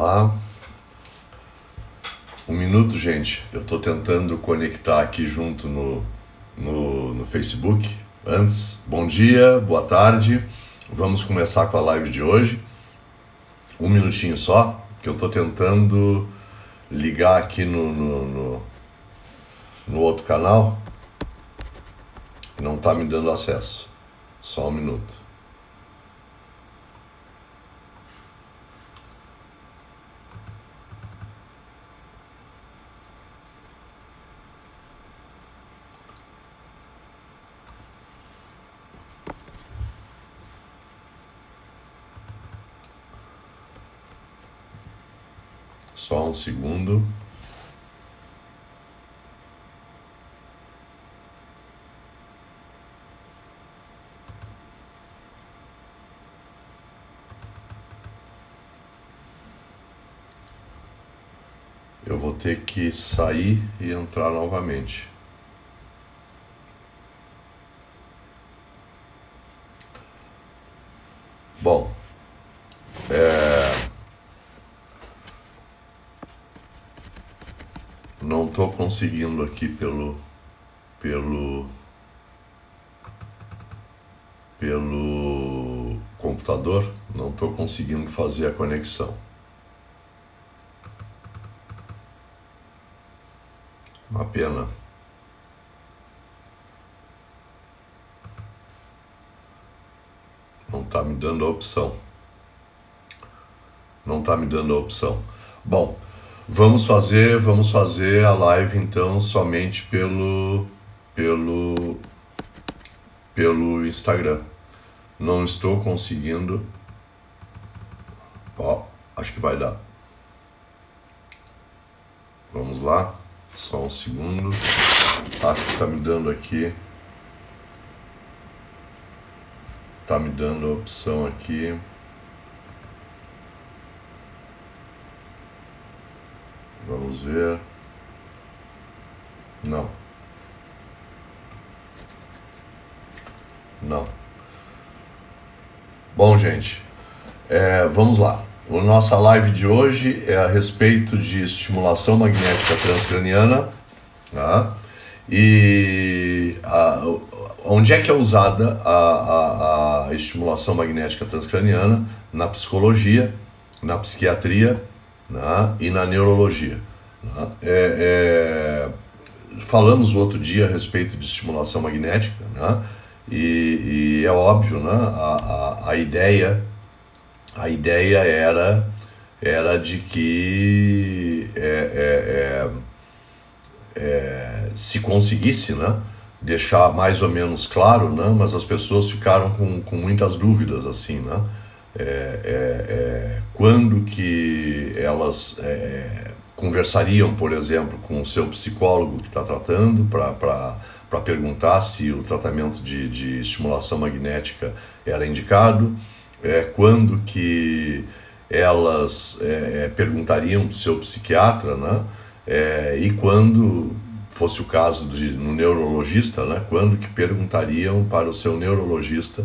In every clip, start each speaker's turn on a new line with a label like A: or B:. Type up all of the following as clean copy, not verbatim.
A: lá. Um minuto, gente. Eu tô tentando conectar aqui junto no Facebook. Antes, bom dia, boa tarde. Vamos começar com a live de hoje. Um minutinho só, que eu tô tentando ligar aqui no outro canal. Não tá me dando acesso. Só um minuto. Só um segundo. Eu vou ter que sair e entrar novamente. Bom, não estou conseguindo aqui pelo computador, não estou conseguindo fazer a conexão. Uma pena. Não está me dando a opção. Não está me dando a opção. Bom, vamos fazer a live então somente pelo Instagram. Não estou conseguindo. Ó, acho que vai dar. Vamos lá. Só um segundo. Acho que está me dando aqui. Está me dando a opção aqui. Vamos ver. Não. Não. Bom, gente, vamos lá. A nossa live de hoje é a respeito de estimulação magnética transcraniana, tá? E onde é que é usada a estimulação magnética transcraniana? Na psicologia, na psiquiatria, né? E na neurologia. Né? Falamos outro dia a respeito de estimulação magnética, né? E é óbvio, né? A ideia era de que se conseguisse, né, deixar mais ou menos claro, né, mas as pessoas ficaram com muitas dúvidas, assim, né, quando que elas conversariam, por exemplo, com o seu psicólogo que está tratando para perguntar se o tratamento de estimulação magnética era indicado, quando que elas perguntariam para o seu psiquiatra, né? E quando fosse o caso no neurologista, né? Quando que perguntariam para o seu neurologista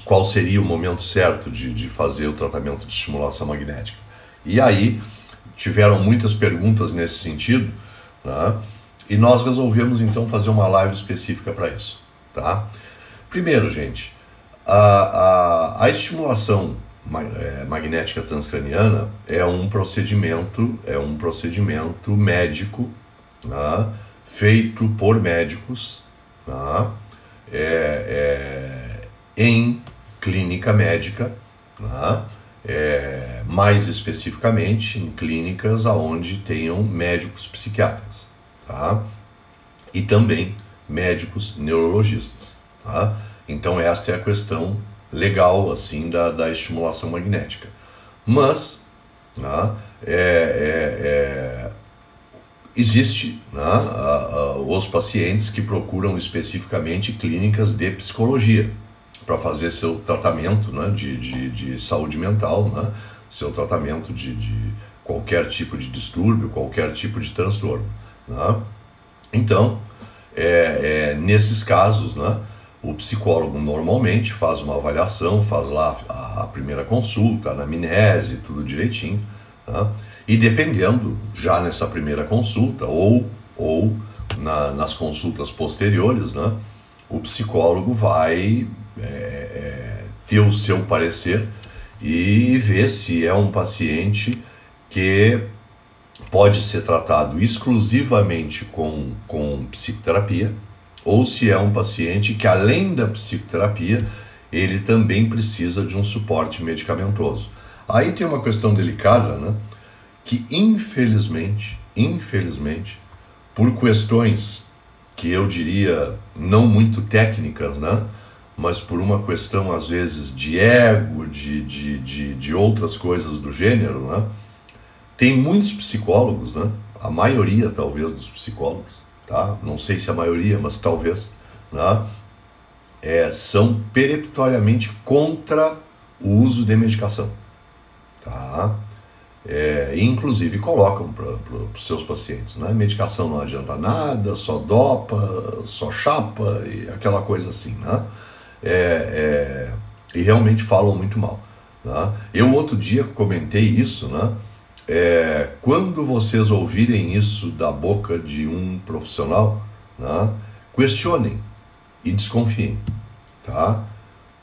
A: qual seria o momento certo de fazer o tratamento de estimulação magnética. E aí tiveram muitas perguntas nesse sentido, né? E nós resolvemos então fazer uma live específica para isso, tá? Primeiro, gente, a estimulação magnética transcraniana é um procedimento médico, né, feito por médicos, né, em clínica médica, né, mais especificamente em clínicas onde tenham médicos psiquiatras, tá? E também médicos neurologistas, tá? Então esta é a questão legal assim da estimulação magnética. Mas, né, existe, né, os pacientes que procuram especificamente clínicas de psicologia para fazer seu tratamento, né, de saúde mental, né, seu tratamento de qualquer tipo de distúrbio, qualquer tipo de transtorno, né? Então, nesses casos, né, O psicólogo normalmente faz uma avaliação, faz lá a primeira consulta, a anamnese, tudo direitinho, né? E dependendo, já nessa primeira consulta ou nas consultas posteriores, né, o psicólogo vai ter o seu parecer e ver se é um paciente que pode ser tratado exclusivamente com psicoterapia, ou se é um paciente que, além da psicoterapia, ele também precisa de um suporte medicamentoso. Aí tem uma questão delicada, né, que infelizmente, por questões que eu diria não muito técnicas, né, mas por uma questão às vezes de ego, de outras coisas do gênero, né, tem muitos psicólogos, né, a maioria talvez dos psicólogos, tá? Não sei se a maioria, mas talvez, né, são peremptoriamente contra o uso de medicação, tá? Inclusive colocam para os seus pacientes, né? Medicação não adianta nada, só dopa, só chapa e aquela coisa assim, né? E realmente falam muito mal, né? Eu outro dia comentei isso, né? Quando vocês ouvirem isso da boca de um profissional, né, questionem e desconfiem, tá?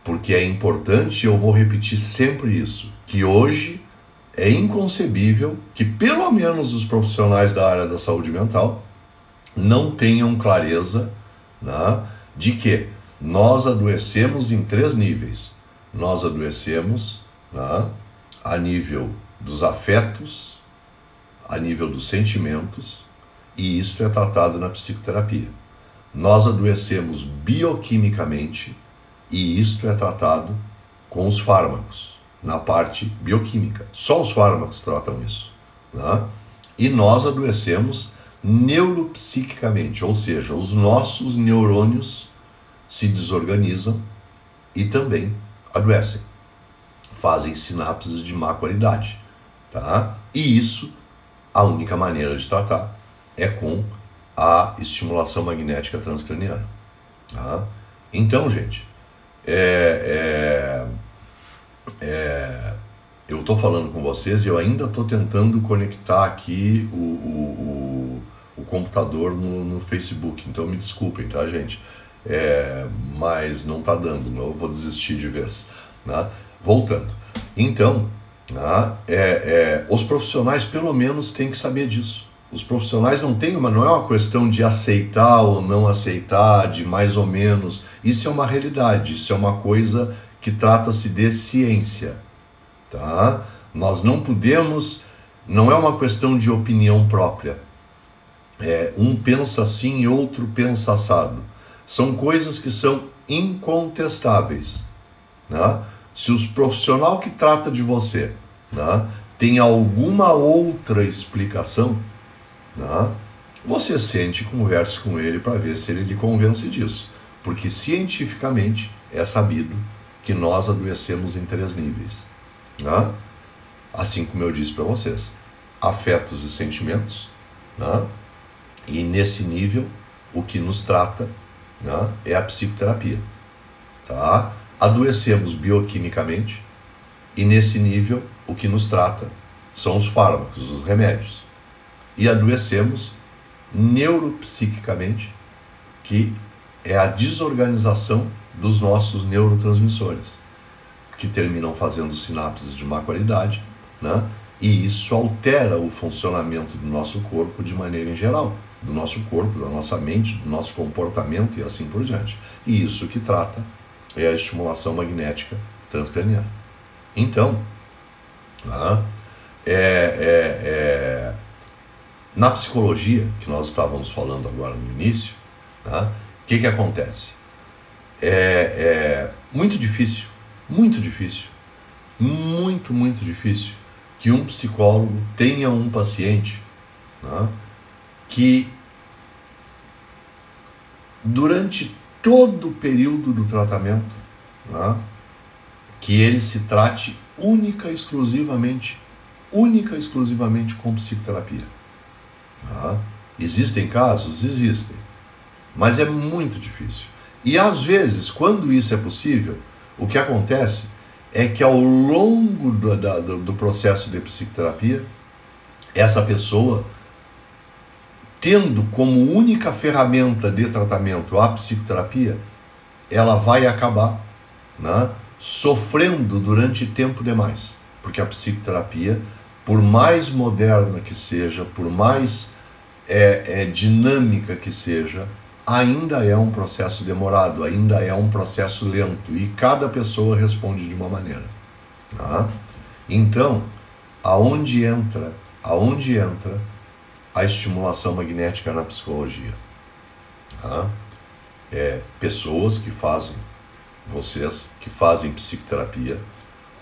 A: Porque é importante, eu vou repetir sempre isso, que hoje é inconcebível que pelo menos os profissionais da área da saúde mental não tenham clareza, né, de que nós adoecemos em 3 níveis. Nós adoecemos, né, a nível dos afetos, a nível dos sentimentos, e isto é tratado na psicoterapia. Nós adoecemos bioquimicamente, e isto é tratado com os fármacos, na parte bioquímica. Só os fármacos tratam isso, né? E nós adoecemos neuropsiquicamente, ou seja, os nossos neurônios se desorganizam e também adoecem, fazem sinapses de má qualidade, tá? E isso, a única maneira de tratar é com a estimulação magnética transcraniana, tá? Então, gente, eu estou falando com vocês e eu ainda estou tentando conectar aqui o computador no Facebook, então me desculpem, tá, gente? Mas não está dando, eu vou desistir de vez, né? Voltando. Então, né, os profissionais pelo menos têm que saber disso. Os profissionais não é uma questão de aceitar ou não aceitar, de mais ou menos. Isso é uma realidade, isso é uma coisa que trata-se de ciência, tá? Nós não podemos, não é uma questão de opinião própria. Um pensa assim e outro pensa assado. São coisas que são incontestáveis, né? Se o profissional que trata de você, né, tem alguma outra explicação, né, você sente e converse com ele para ver se ele lhe convence disso. Porque cientificamente é sabido que nós adoecemos em 3 níveis. Né? Assim como eu disse para vocês, afetos e sentimentos, né? E nesse nível o que nos trata, né, é a psicoterapia, tá? Adoecemos bioquimicamente e nesse nível o que nos trata são os fármacos, os remédios, e adoecemos neuropsiquicamente, que é a desorganização dos nossos neurotransmissores, que terminam fazendo sinapses de má qualidade, né? E isso altera o funcionamento do nosso corpo de maneira em geral, do nosso corpo, da nossa mente, do nosso comportamento e assim por diante. E isso que trata é a estimulação magnética transcraniana. Então, né, na psicologia, que nós estávamos falando agora no início, né, o que acontece? Muito difícil, muito difícil que um psicólogo tenha um paciente, né, que durante todo o período do tratamento, né, que ele se trate única e exclusivamente com psicoterapia. Né? Existem casos? Existem. Mas é muito difícil. E às vezes, quando isso é possível, o que acontece é que ao longo do processo de psicoterapia, essa pessoa, tendo como única ferramenta de tratamento a psicoterapia, ela vai acabar, né, sofrendo durante tempo demais. Porque a psicoterapia, por mais moderna que seja, por mais dinâmica que seja, ainda é um processo demorado, ainda é um processo lento, e cada pessoa responde de uma maneira. Tá? Então, aonde entra a estimulação magnética na psicologia? Tá? Pessoas que fazem, vocês que fazem psicoterapia,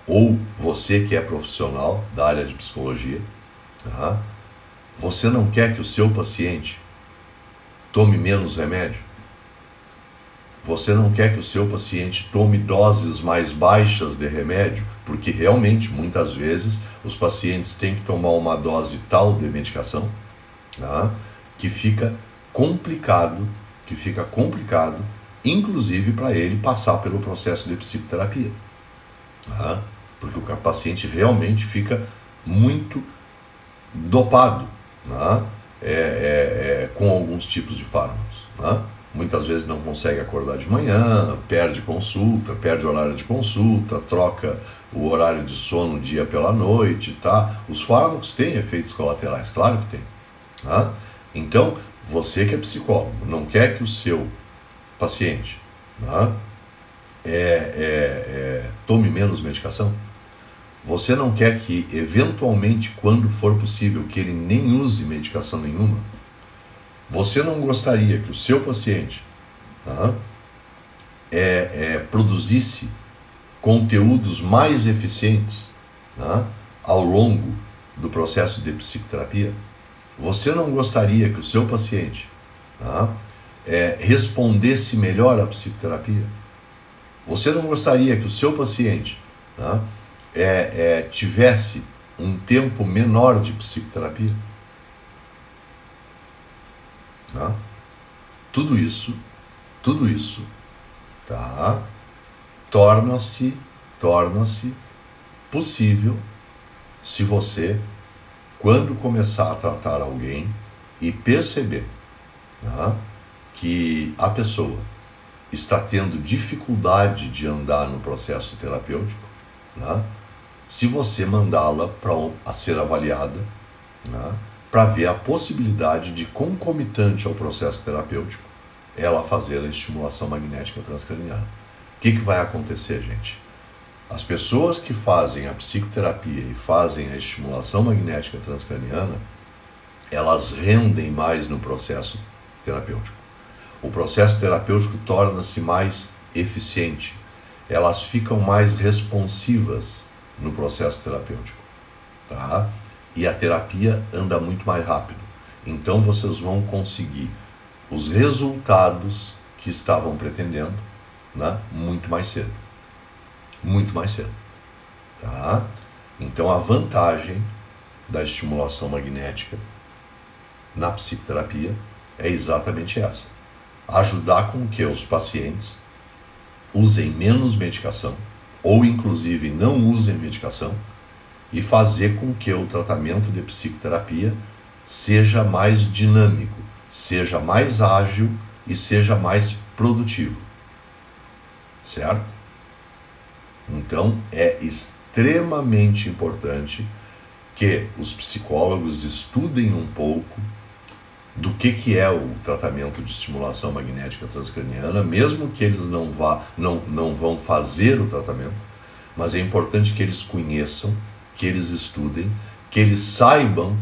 A: ou você que é profissional da área de psicologia, tá? Você não quer que o seu paciente tome menos remédio? Você não quer que o seu paciente tome doses mais baixas de remédio? Porque realmente, muitas vezes, os pacientes têm que tomar uma dose tal de medicação, tá? que fica complicado, inclusive para ele passar pelo processo de psicoterapia. Tá? Porque o paciente realmente fica muito dopado, né? Com alguns tipos de fármacos. Né? Muitas vezes não consegue acordar de manhã, perde consulta, perde horário de consulta, troca o horário de sono dia pela noite. Tá? Os fármacos têm efeitos colaterais, claro que tem. Né? Então, você que é psicólogo, não quer que o seu paciente, né, tome menos medicação? Você não quer que, eventualmente, quando for possível, que ele nem use medicação nenhuma? Você não gostaria que o seu paciente produzisse conteúdos mais eficientes ao longo do processo de psicoterapia? Você não gostaria que o seu paciente respondesse melhor à psicoterapia? Você não gostaria que o seu paciente tivesse um tempo menor de psicoterapia? Tudo isso, tá? torna-se possível se você, quando começar a tratar alguém e perceber que a pessoa está tendo dificuldade de andar no processo terapêutico, se você mandá-la a ser avaliada, para ver a possibilidade de, concomitante ao processo terapêutico, ela fazer a estimulação magnética transcraniana. O que vai acontecer, gente? As pessoas que fazem a psicoterapia e fazem a estimulação magnética transcraniana, elas rendem mais no processo terapêutico. O processo terapêutico torna-se mais eficiente. Elas ficam mais responsivas no processo terapêutico, tá? E a terapia anda muito mais rápido. Então vocês vão conseguir os resultados que estavam pretendendo, muito mais cedo. Muito mais cedo. Tá? Então a vantagem da estimulação magnética na psicoterapia é exatamente essa. Ajudar com que os pacientes usem menos medicação, ou inclusive não usem medicação, e fazer com que o tratamento de psicoterapia seja mais dinâmico, seja mais ágil e seja mais produtivo. Certo? Então, é extremamente importante que os psicólogos estudem um pouco do que é o tratamento de estimulação magnética transcraniana, mesmo que eles não vão fazer o tratamento, mas é importante que eles conheçam, que eles estudem, que eles saibam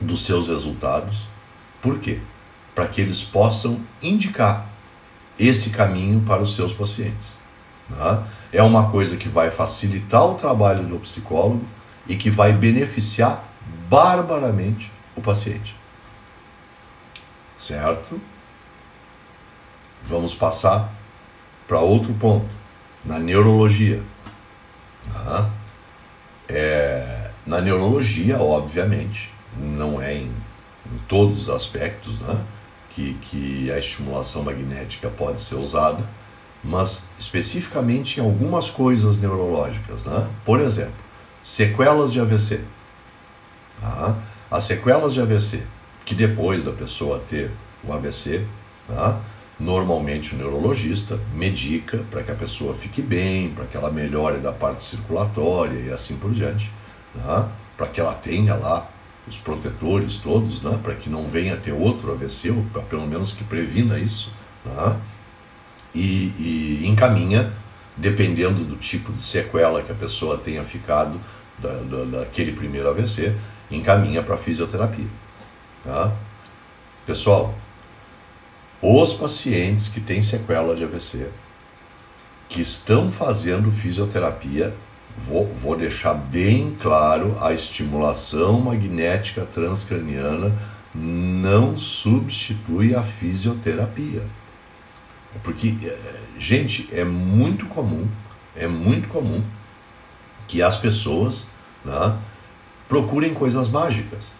A: dos seus resultados. Por quê? Para que eles possam indicar esse caminho para os seus pacientes. É uma coisa que vai facilitar o trabalho do psicólogo e que vai beneficiar barbaramente o paciente. Certo? Vamos passar para outro ponto, na neurologia. Na neurologia, obviamente, não é em todos os aspectos, que a estimulação magnética pode ser usada, mas especificamente em algumas coisas neurológicas, né? Por exemplo, sequelas de AVC. Tá? As sequelas de AVC, que depois da pessoa ter o AVC, tá? Normalmente o neurologista medica para que a pessoa fique bem, para que ela melhore da parte circulatória e assim por diante, tá? Para que ela tenha lá os protetores todos, né? Para que não venha ter outro AVC, ou pelo menos que previna isso, tá? E encaminha, dependendo do tipo de sequela que a pessoa tenha ficado daquele primeiro AVC, encaminha para fisioterapia. Tá? Pessoal, os pacientes que têm sequela de AVC, que estão fazendo fisioterapia, vou deixar bem claro, a estimulação magnética transcraniana não substitui a fisioterapia. Porque, gente, é muito comum que as pessoas, né, procurem coisas mágicas.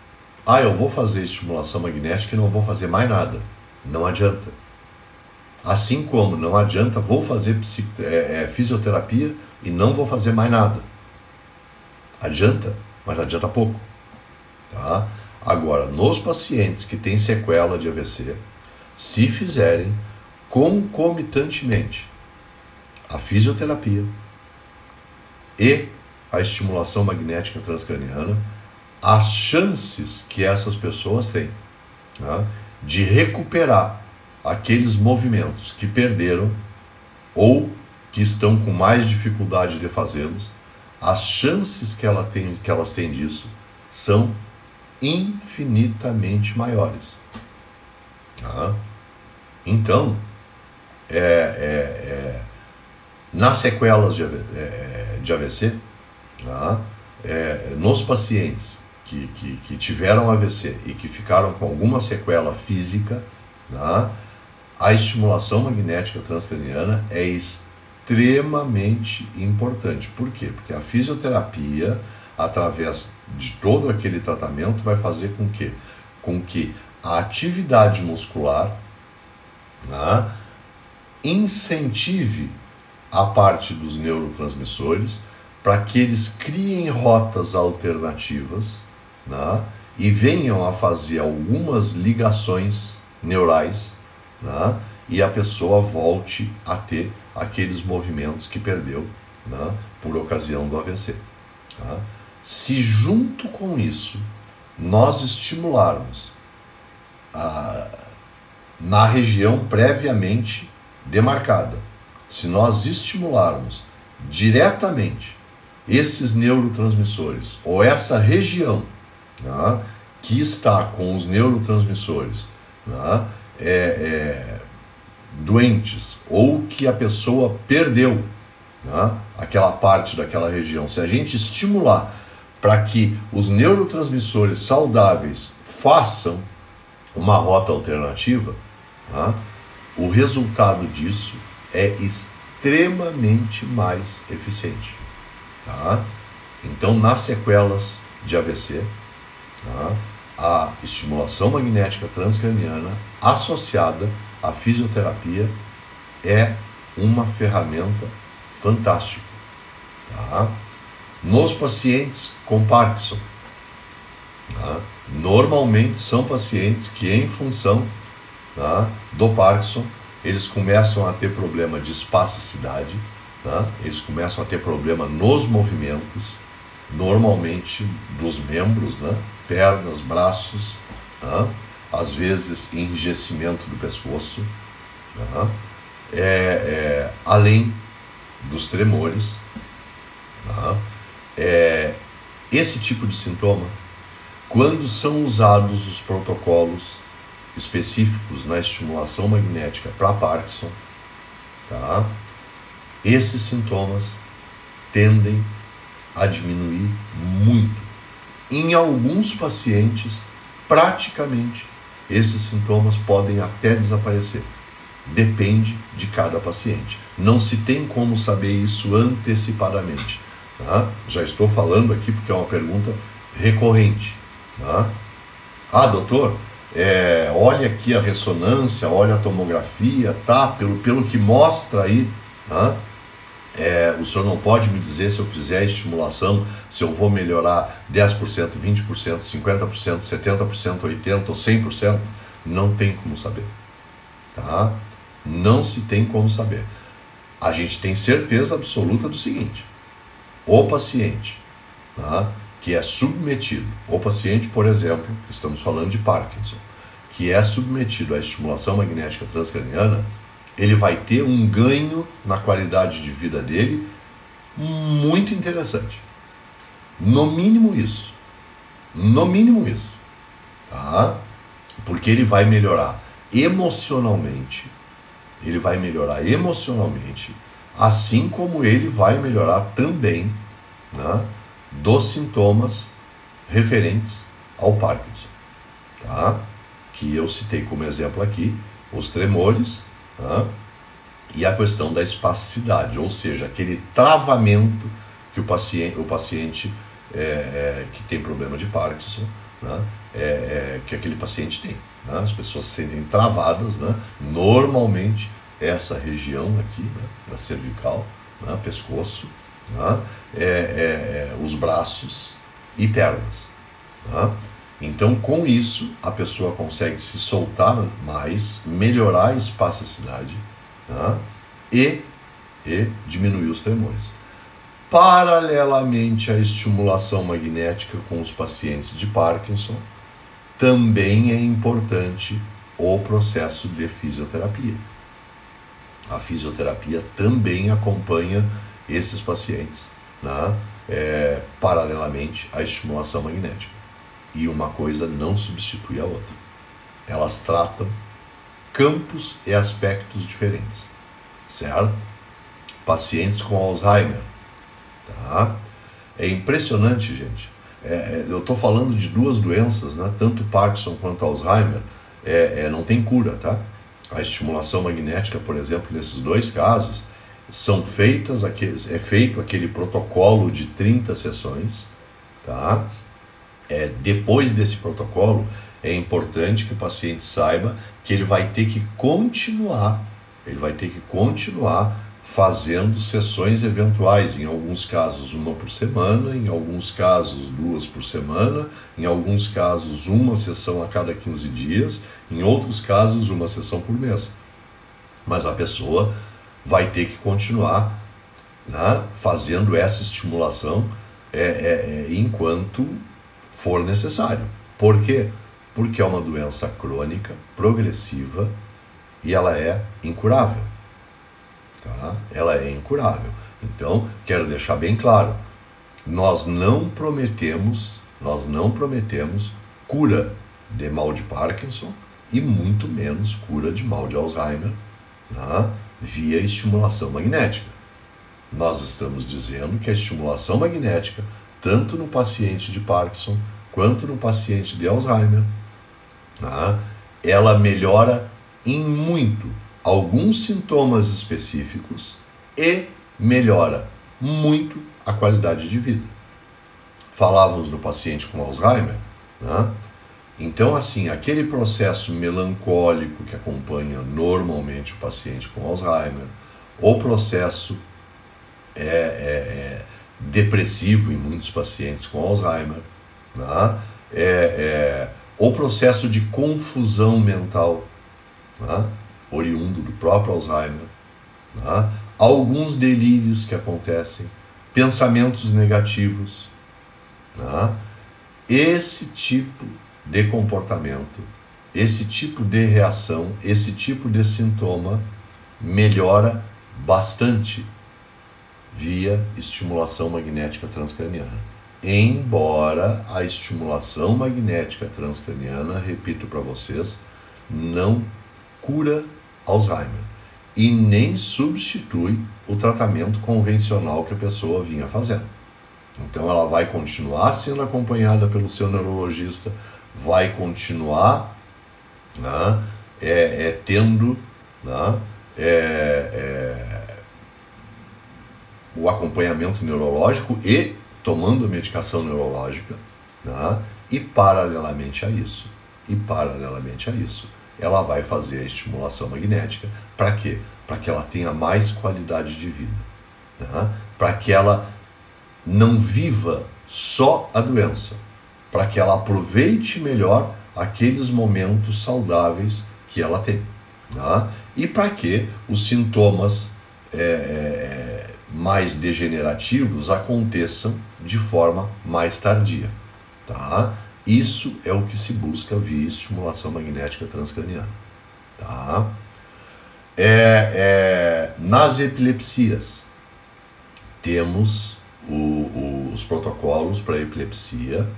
A: Eu vou fazer estimulação magnética e não vou fazer mais nada. Não adianta. Assim como não adianta, vou fazer fisioterapia e não vou fazer mais nada. Adianta, mas adianta pouco. Tá? Agora, nos pacientes que têm sequela de AVC, se fizerem concomitantemente a fisioterapia e a estimulação magnética transcraniana, as chances que essas pessoas têm, né, de recuperar aqueles movimentos que perderam ou que estão com mais dificuldade de fazê-los, as chances que elas têm disso são infinitamente maiores. Tá? Então, nas sequelas de AVC, tá? Nos pacientes que tiveram AVC e que ficaram com alguma sequela física, tá? A estimulação magnética transcraniana é extremamente importante. Por quê? Porque a fisioterapia, através de todo aquele tratamento, vai fazer com que a atividade muscular, né, incentive a parte dos neurotransmissores para que eles criem rotas alternativas, né, e venham a fazer algumas ligações neurais, né, e a pessoa volte a ter aqueles movimentos que perdeu, né, por ocasião do AVC. Tá? Se junto com isso nós estimularmos na região previamente demarcada, se nós estimularmos diretamente esses neurotransmissores ou essa região, né, que está com os neurotransmissores, né, doentes ou que a pessoa perdeu, né, aquela parte daquela região, se a gente estimular para que os neurotransmissores saudáveis façam uma rota alternativa, né, o resultado disso é extremamente mais eficiente. Tá? Então, nas sequelas de AVC, tá, a estimulação magnética transcraniana associada à fisioterapia é uma ferramenta fantástica. Tá? Nos pacientes com Parkinson, tá, normalmente são pacientes que, em função, tá, do Parkinson, eles começam a ter problema de espasticidade, tá? Eles começam a ter problema nos movimentos, normalmente dos membros, né? Pernas, braços, tá? Às vezes enrijecimento do pescoço, tá? Além dos tremores. Tá? Esse tipo de sintoma, quando são usados os protocolos específicos na estimulação magnética para Parkinson, tá? Esses sintomas tendem a diminuir muito. Em alguns pacientes, praticamente, esses sintomas podem até desaparecer. Depende de cada paciente. Não se tem como saber isso antecipadamente. Tá? Já estou falando aqui porque é uma pergunta recorrente. Tá? Doutor, olha aqui a ressonância, olha a tomografia, tá? Pelo que mostra aí, né? O senhor não pode me dizer se eu fizer a estimulação, se eu vou melhorar 10%, 20%, 50%, 70%, 80% ou 100%? Não tem como saber, tá? Não se tem como saber. A gente tem certeza absoluta do seguinte: o paciente, tá, que é submetido, o paciente, por exemplo, estamos falando de Parkinson, que é submetido à estimulação magnética transcraniana, ele vai ter um ganho na qualidade de vida dele muito interessante. No mínimo isso. No mínimo isso. Tá? Porque ele vai melhorar emocionalmente. Ele vai melhorar emocionalmente, assim como ele vai melhorar também, né, dos sintomas referentes ao Parkinson. Tá? Que eu citei como exemplo aqui, os tremores, né, e a questão da espasticidade, ou seja, aquele travamento que o paciente que tem problema de Parkinson, né, que aquele paciente tem. Né? As pessoas se sentem travadas, né? Normalmente essa região aqui, né, da cervical, né, pescoço, né, os braços e pernas. Né? Então, com isso, a pessoa consegue se soltar mais, melhorar a espasticidade, né, e diminuir os tremores. Paralelamente à estimulação magnética com os pacientes de Parkinson, também é importante o processo de fisioterapia. A fisioterapia também acompanha esses pacientes, né, paralelamente à estimulação magnética. E uma coisa não substitui a outra. Elas tratam campos e aspectos diferentes, certo? Pacientes com Alzheimer, tá? É impressionante, gente. Eu estou falando de duas doenças, né? Tanto Parkinson quanto Alzheimer, não tem cura, tá? A estimulação magnética, por exemplo, nesses dois casos, é feito aquele protocolo de 30 sessões, tá? Depois desse protocolo, é importante que o paciente saiba que ele vai ter que continuar fazendo sessões eventuais, em alguns casos uma por semana, em alguns casos 2 por semana, em alguns casos uma sessão a cada 15 dias, em outros casos uma sessão por mês. Mas a pessoa vai ter que continuar, né, fazendo essa estimulação enquanto for necessário. Por quê? Porque é uma doença crônica, progressiva, e ela é incurável. Tá? Ela é incurável. Então, quero deixar bem claro, nós não prometemos cura de mal de Parkinson e muito menos cura de mal de Alzheimer, né, via estimulação magnética. Nós estamos dizendo que a estimulação magnética, tanto no paciente de Parkinson quanto no paciente de Alzheimer, né, ela melhora em muito alguns sintomas específicos e melhora muito a qualidade de vida. Falávamos no paciente com Alzheimer, né? Então, assim, aquele processo melancólico que acompanha normalmente o paciente com Alzheimer, o processo depressivo em muitos pacientes com Alzheimer, né? O processo de confusão mental, né, oriundo do próprio Alzheimer, né? Alguns delírios que acontecem, pensamentos negativos, né? Esse tipo de comportamento, esse tipo de reação, esse tipo de sintoma melhora bastante via estimulação magnética transcraniana. Embora a estimulação magnética transcraniana, repito para vocês, não cura Alzheimer e nem substitui o tratamento convencional que a pessoa vinha fazendo. Então ela vai continuar sendo acompanhada pelo seu neurologista, vai continuar, né, tendo, né, o acompanhamento neurológico e tomando a medicação neurológica, né, e paralelamente a isso, e paralelamente a isso, ela vai fazer a estimulação magnética. Para quê? Para que ela tenha mais qualidade de vida, tá? Para que ela não viva só a doença, para que ela aproveite melhor aqueles momentos saudáveis que ela tem, tá? E para que os sintomas mais degenerativos aconteçam de forma mais tardia, tá? Isso é o que se busca via estimulação magnética transcraniana, tá? Nas epilepsias, temos os protocolos para epilepsia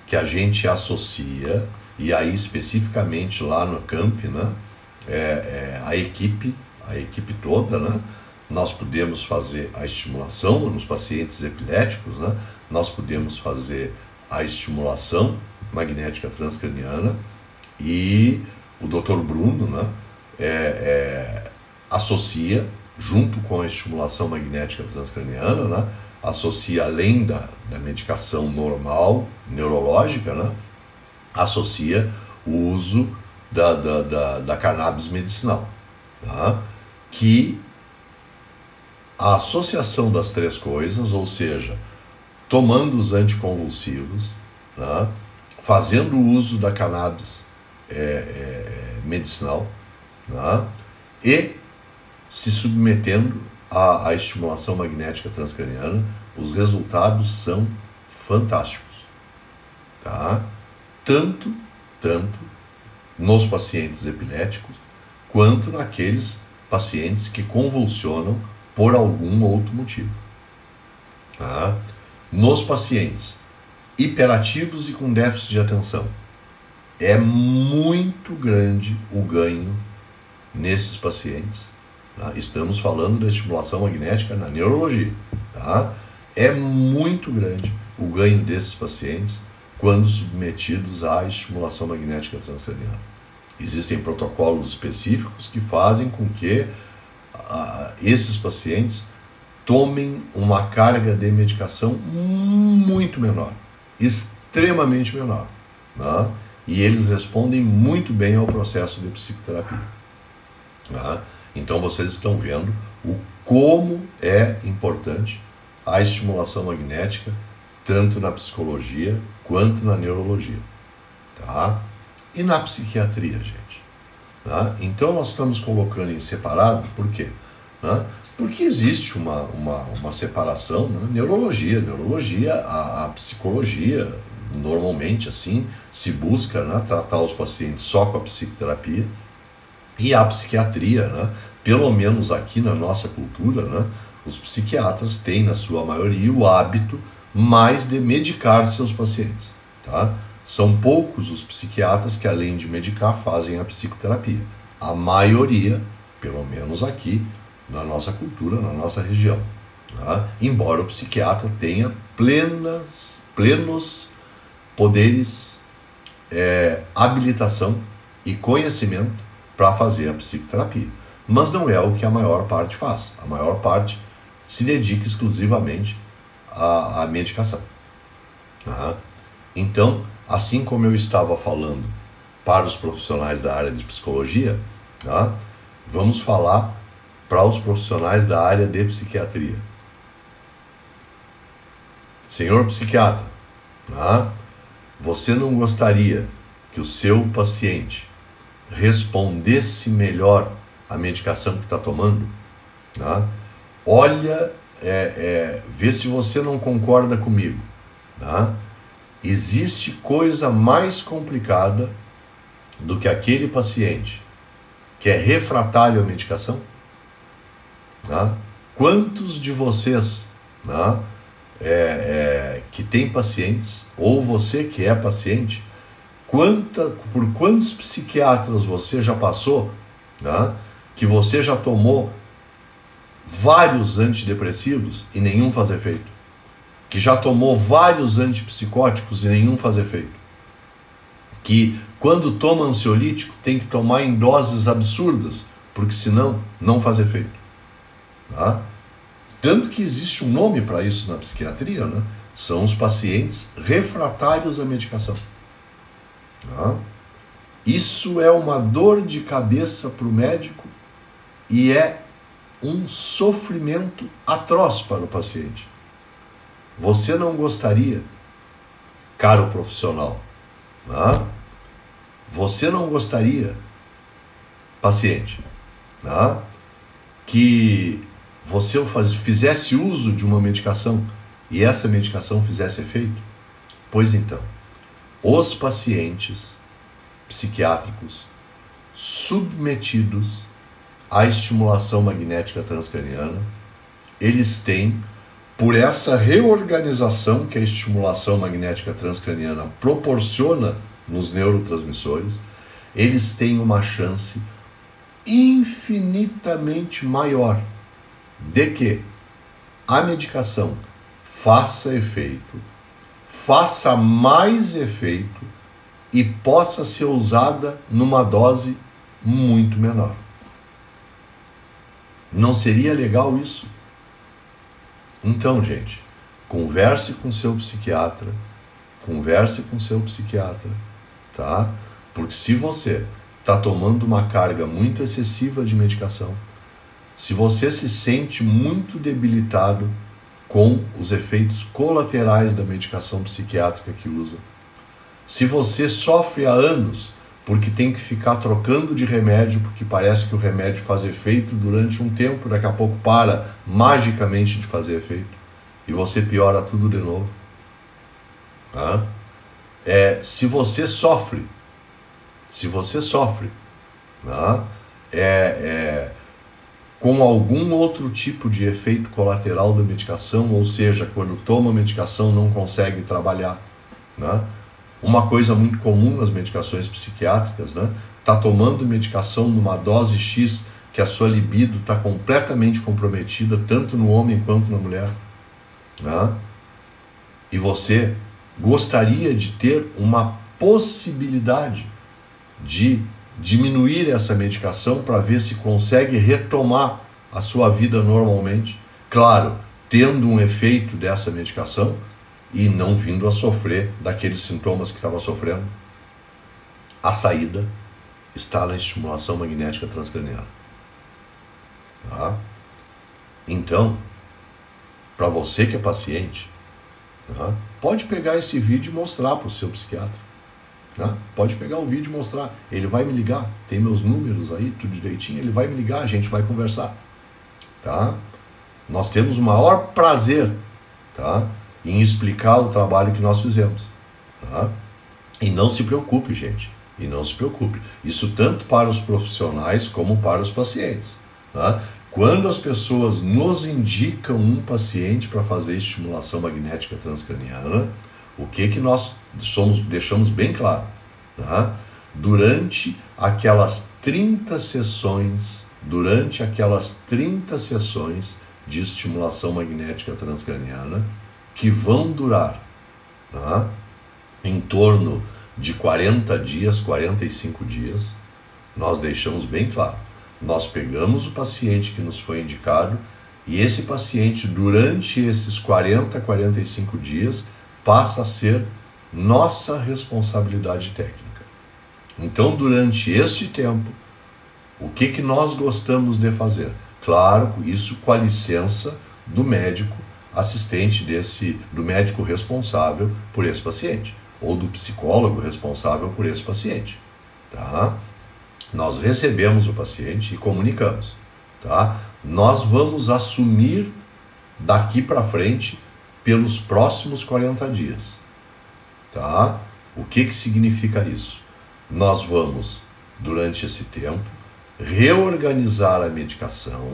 A: que a gente associa, e aí especificamente lá no camp, né, a equipe toda, né, nós podemos fazer a estimulação nos pacientes epiléticos, né, nós podemos fazer a estimulação magnética transcraniana, e o Dr. Bruno, né, associa, junto com a estimulação magnética transcraniana, né, associa, além da medicação normal, neurológica, né, associa o uso da cannabis medicinal, tá? Que a associação das três coisas, ou seja, tomando os anticonvulsivos, né, fazendo uso da cannabis medicinal, né, e se submetendo à estimulação magnética transcraniana, os resultados são fantásticos, tá? Tanto nos pacientes epiléticos, quanto naqueles pacientes que convulsionam por algum outro motivo, tá? Nos pacientes hiperativos e com déficit de atenção, é muito grande o ganho nesses pacientes, tá? Estamos falando da estimulação magnética na neurologia, tá? É muito grande o ganho desses pacientes quando submetidos à estimulação magnética transcraniana. Existem protocolos específicos que fazem com que esses pacientes tomem uma carga de medicação muito menor, extremamente menor, né? E eles respondem muito bem ao processo de psicoterapia, né? Então vocês estão vendo como é importante a estimulação magnética, tanto na psicologia quanto na neurologia, tá? E na psiquiatria, gente, tá? Então nós estamos colocando em separado, por quê? Né? Porque existe uma separação, né? Neurologia, a psicologia, normalmente assim, se busca, né, tratar os pacientes só com a psicoterapia, e a psiquiatria, né, pelo menos aqui na nossa cultura, né, os psiquiatras têm, na sua maioria, o hábito mais de medicar seus pacientes, tá? São poucos os psiquiatras que, além de medicar, fazem a psicoterapia. A maioria, pelo menos aqui, na nossa cultura, na nossa região, tá? Embora o psiquiatra tenha plenos poderes, habilitação e conhecimento para fazer a psicoterapia. Mas não é o que a maior parte faz. A maior parte se dedica exclusivamente à medicação, tá? Então, assim como eu estava falando para os profissionais da área de psicologia, tá, vamos falar para os profissionais da área de psiquiatria. Senhor psiquiatra, tá, você não gostaria que o seu paciente respondesse melhor à medicação que está tomando? Tá? Olha, vê se você não concorda comigo, tá? Existe coisa mais complicada do que aquele paciente que é refratário à medicação? Tá? Quantos de vocês, tá, que tem pacientes, ou você que é paciente, por quantos psiquiatras você já passou, tá, que você já tomou vários antidepressivos e nenhum faz efeito? Que já tomou vários antipsicóticos e nenhum faz efeito? Que quando toma ansiolítico tem que tomar em doses absurdas, porque senão não faz efeito, tá? Tanto que existe um nome para isso na psiquiatria, né? São os pacientes refratários à medicação, tá? Isso é uma dor de cabeça para o médico e é um sofrimento atroz para o paciente. Você não gostaria, caro profissional, né? Você não gostaria, paciente, né, que você fizesse uso de uma medicação e essa medicação fizesse efeito? Pois então, os pacientes psiquiátricos submetidos à estimulação magnética transcraniana, eles têm, por essa reorganização que a estimulação magnética transcraniana proporciona nos neurotransmissores, eles têm uma chance infinitamente maior de que a medicação faça efeito, faça mais efeito e possa ser usada numa dose muito menor. Não seria legal isso? Então, gente, converse com seu psiquiatra, tá? Porque se você está tomando uma carga muito excessiva de medicação, se você se sente muito debilitado com os efeitos colaterais da medicação psiquiátrica que usa, se você sofre há anos porque tem que ficar trocando de remédio, porque parece que o remédio faz efeito durante um tempo, daqui a pouco para magicamente de fazer efeito, e você piora tudo de novo. Se você sofre, com algum outro tipo de efeito colateral da medicação, ou seja, quando toma a medicação não consegue trabalhar, né? Uma coisa muito comum nas medicações psiquiátricas, né? Tá tomando medicação numa dose X que a sua libido está completamente comprometida, tanto no homem quanto na mulher, né? E você gostaria de ter uma possibilidade de diminuir essa medicação para ver se consegue retomar a sua vida normalmente, claro, tendo um efeito dessa medicação e não vindo a sofrer daqueles sintomas que estava sofrendo. A saída está na estimulação magnética transcraniana. Tá? Então, para você que é paciente, tá? Pode pegar esse vídeo e mostrar para o seu psiquiatra. Tá? Pode pegar o vídeo e mostrar. Ele vai me ligar, tem meus números aí, tudo direitinho, ele vai me ligar, a gente vai conversar. Tá? Nós temos o maior prazer, tá, em explicar o trabalho que nós fizemos. Tá? E não se preocupe, gente. E não se preocupe. Isso tanto para os profissionais como para os pacientes. Tá? Quando as pessoas nos indicam um paciente para fazer estimulação magnética transcraniana, o que nós deixamos bem claro? Tá? Durante aquelas 30 sessões de estimulação magnética transcraniana, que vão durar, tá, em torno de 40 dias, 45 dias, nós deixamos bem claro. Nós pegamos o paciente que nos foi indicado e esse paciente, durante esses 40, 45 dias, passa a ser nossa responsabilidade técnica. Então, durante este tempo, o que nós gostamos de fazer? Claro, isso com a licença do médico assistente do médico responsável por esse paciente, ou do psicólogo responsável por esse paciente. Tá? Nós recebemos o paciente e comunicamos. Tá? Nós vamos assumir daqui para frente pelos próximos 40 dias. Tá? O que significa isso? Nós vamos, durante esse tempo, reorganizar a medicação,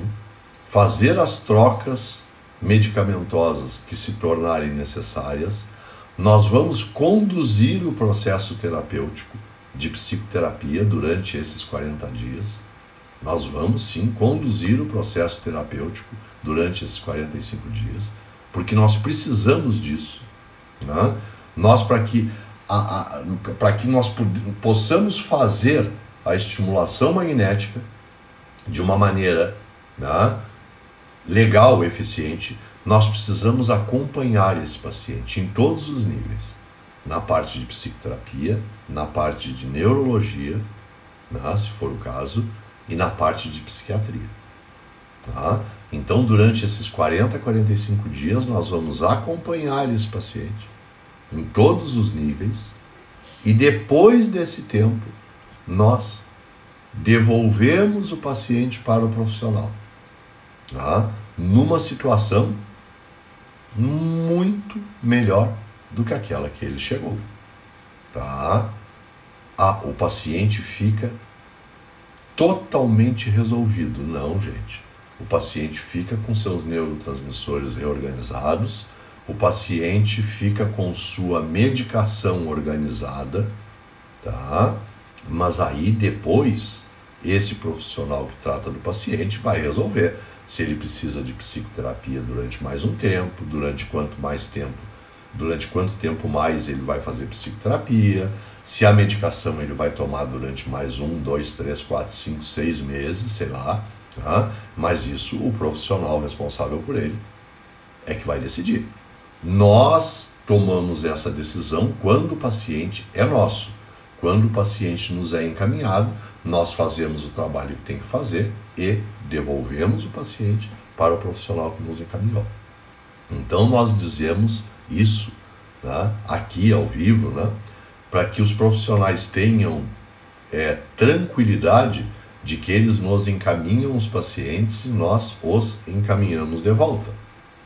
A: fazer as trocas medicamentosas que se tornarem necessárias, nós vamos conduzir o processo terapêutico de psicoterapia durante esses 40 dias. Nós vamos sim conduzir o processo terapêutico durante esses 45 dias, porque nós precisamos disso, né? Nós, para que nós possamos fazer a estimulação magnética de uma maneira, né, legal, eficiente, nós precisamos acompanhar esse paciente em todos os níveis. na parte de psicoterapia, na parte de neurologia, né, se for o caso, e na parte de psiquiatria. Tá? Então, durante esses 40 a 45 dias, nós vamos acompanhar esse paciente em todos os níveis e depois desse tempo, nós devolvemos o paciente para o profissional. Tá? Numa situação muito melhor do que aquela que ele chegou. Tá? O paciente fica totalmente resolvido. Não, gente. O paciente fica com seus neurotransmissores reorganizados, o paciente fica com sua medicação organizada, tá? Mas aí depois, esse profissional que trata do paciente vai resolver se ele precisa de psicoterapia durante mais um tempo, durante quanto tempo mais ele vai fazer psicoterapia, se a medicação ele vai tomar durante mais 1, 2, 3, 4, 5, 6 meses, sei lá, tá? Mas isso o profissional responsável por ele é que vai decidir. Nós tomamos essa decisão quando o paciente é nosso. Quando o paciente nos é encaminhado, nós fazemos o trabalho que tem que fazer e devolvemos o paciente para o profissional que nos encaminhou. Então nós dizemos isso, né, aqui ao vivo, né, para que os profissionais tenham tranquilidade de que eles nos encaminham os pacientes e nós os encaminhamos de volta,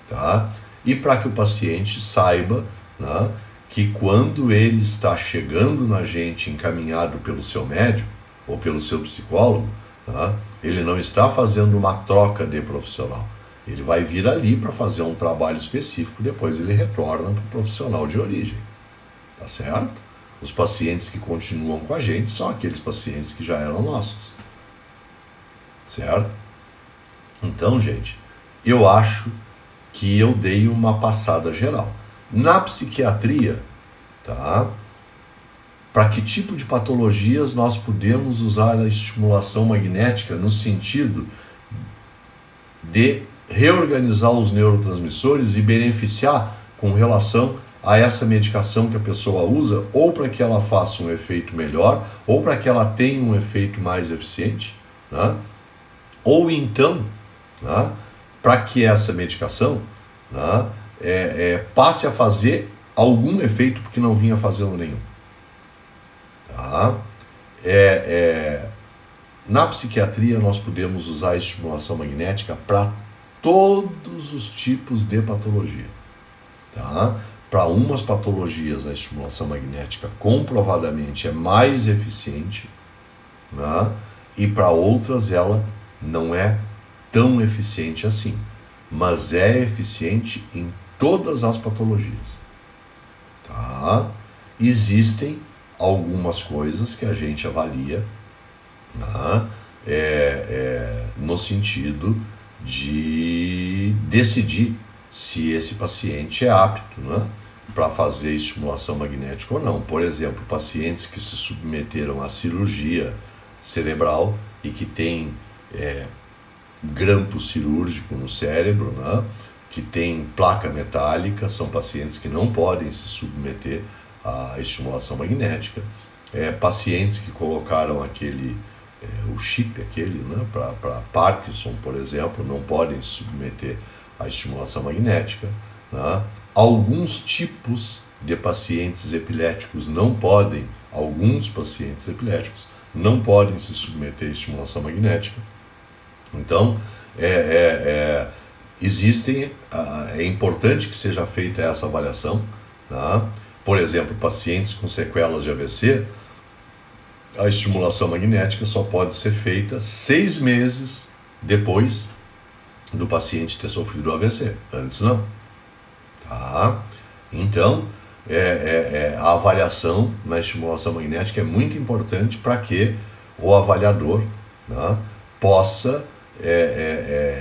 A: tá? E para que o paciente saiba, né, que quando ele está chegando na gente encaminhado pelo seu médico ou pelo seu psicólogo, né, ele não está fazendo uma troca de profissional. Ele vai vir ali para fazer um trabalho específico, depois ele retorna para o profissional de origem, tá certo? Os pacientes que continuam com a gente são aqueles pacientes que já eram nossos, certo? Então, gente, eu acho que eu dei uma passada geral. Na psiquiatria, tá? Para que tipo de patologias nós podemos usar a estimulação magnética no sentido de reorganizar os neurotransmissores e beneficiar com relação a essa medicação que a pessoa usa, ou para que ela faça um efeito melhor, ou para que ela tenha um efeito mais eficiente, né? Ou então, né, para que essa medicação, né, passe a fazer algum efeito porque não vinha fazendo nenhum. Tá? Na psiquiatria nós podemos usar a estimulação magnética para todos os tipos de patologia. Tá? Para umas patologias a estimulação magnética comprovadamente é mais eficiente, né? E para outras ela não é tão eficiente assim, mas é eficiente em todas as patologias. Tá? Existem algumas coisas que a gente avalia, né, no sentido de decidir se esse paciente é apto, né, para fazer estimulação magnética ou não. Por exemplo, pacientes que se submeteram à cirurgia cerebral e que têm grampo cirúrgico no cérebro, né, que tem placa metálica, são pacientes que não podem se submeter à estimulação magnética. Pacientes que colocaram o chip, né, para Parkinson, por exemplo, não podem se submeter à estimulação magnética. Né? Alguns tipos de pacientes epiléticos não podem, alguns pacientes epiléticos não podem se submeter à estimulação magnética. Então, é importante que seja feita essa avaliação. Né? Por exemplo, pacientes com sequelas de AVC, a estimulação magnética só pode ser feita 6 meses depois do paciente ter sofrido o AVC. Antes não. Tá? Então, a avaliação na estimulação magnética é muito importante para que o avaliador, né, possa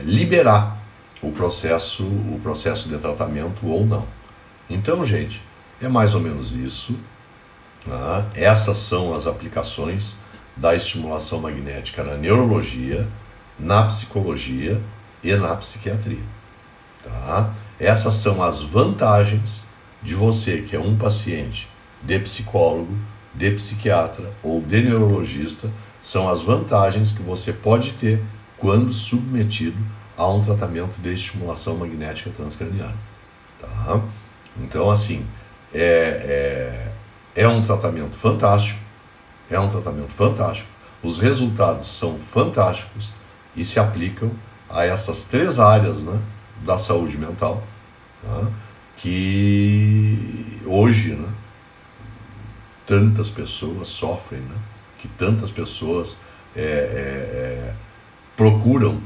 A: liberar o processo de tratamento ou não. Então, gente, é mais ou menos isso. Né? Essas são as aplicações da estimulação magnética na neurologia, na psicologia e na psiquiatria. Tá? Essas são as vantagens de você, que é um paciente de psicólogo, de psiquiatra ou de neurologista são as vantagens que você pode ter quando submetido a um tratamento de estimulação magnética transcraniana. Tá? Então, assim, é um tratamento fantástico, os resultados são fantásticos e se aplicam a essas 3 áreas, né, da saúde mental, tá? Que hoje, né, tantas pessoas sofrem, né, que tantas pessoas procuram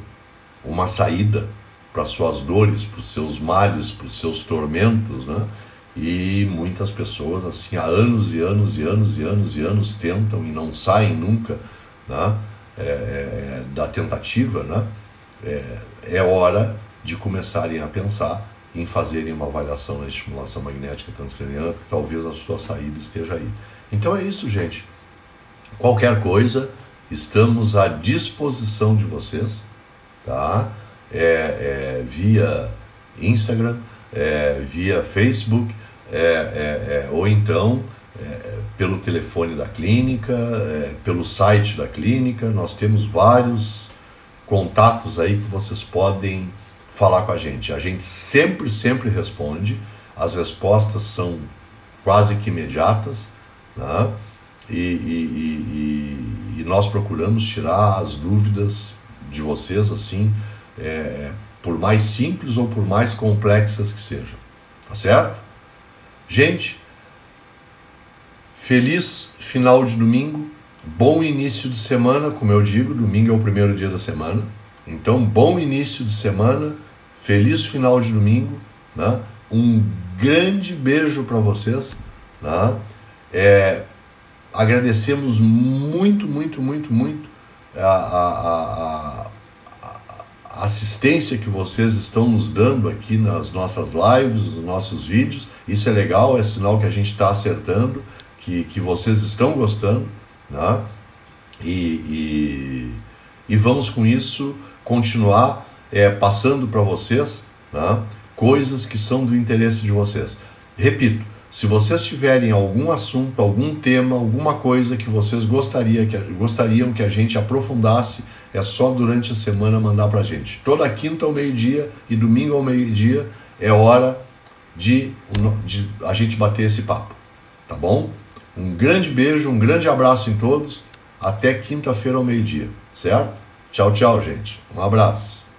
A: uma saída para suas dores, para os seus males, para os seus tormentos, né? E muitas pessoas assim há anos e anos e anos e anos e anos tentam e não saem nunca, né? Da tentativa, né? É hora de começarem a pensar em fazerem uma avaliação na estimulação magnética transcraniana, porque talvez a sua saída esteja aí. Então é isso, gente. Qualquer coisa, estamos à disposição de vocês, tá? Via Instagram, via Facebook, ou então pelo telefone da clínica, pelo site da clínica. Nós temos vários contatos aí que vocês podem falar com a gente. A gente sempre responde, as respostas são quase que imediatas, né? E nós procuramos tirar as dúvidas de vocês, assim, por mais simples ou por mais complexas que sejam, tá certo? Gente, feliz final de domingo, bom início de semana, como eu digo, domingo é o primeiro dia da semana, então bom início de semana, feliz final de domingo, né? Um grande beijo para vocês, né? Agradecemos muito a assistência que vocês estão nos dando aqui nas nossas lives, nos nossos vídeos. Isso é legal, é sinal que a gente está acertando, que vocês estão gostando, né? E vamos com isso continuar passando para vocês, né, coisas que são do interesse de vocês. Repito, se vocês tiverem algum assunto, algum tema, alguma coisa que vocês gostariam que a gente aprofundasse, é só durante a semana mandar pra gente. Toda quinta ao meio-dia e domingo ao meio-dia é hora de a gente bater esse papo, tá bom? Um grande beijo, um grande abraço em todos, até quinta-feira ao meio-dia, certo? Tchau, gente. Um abraço.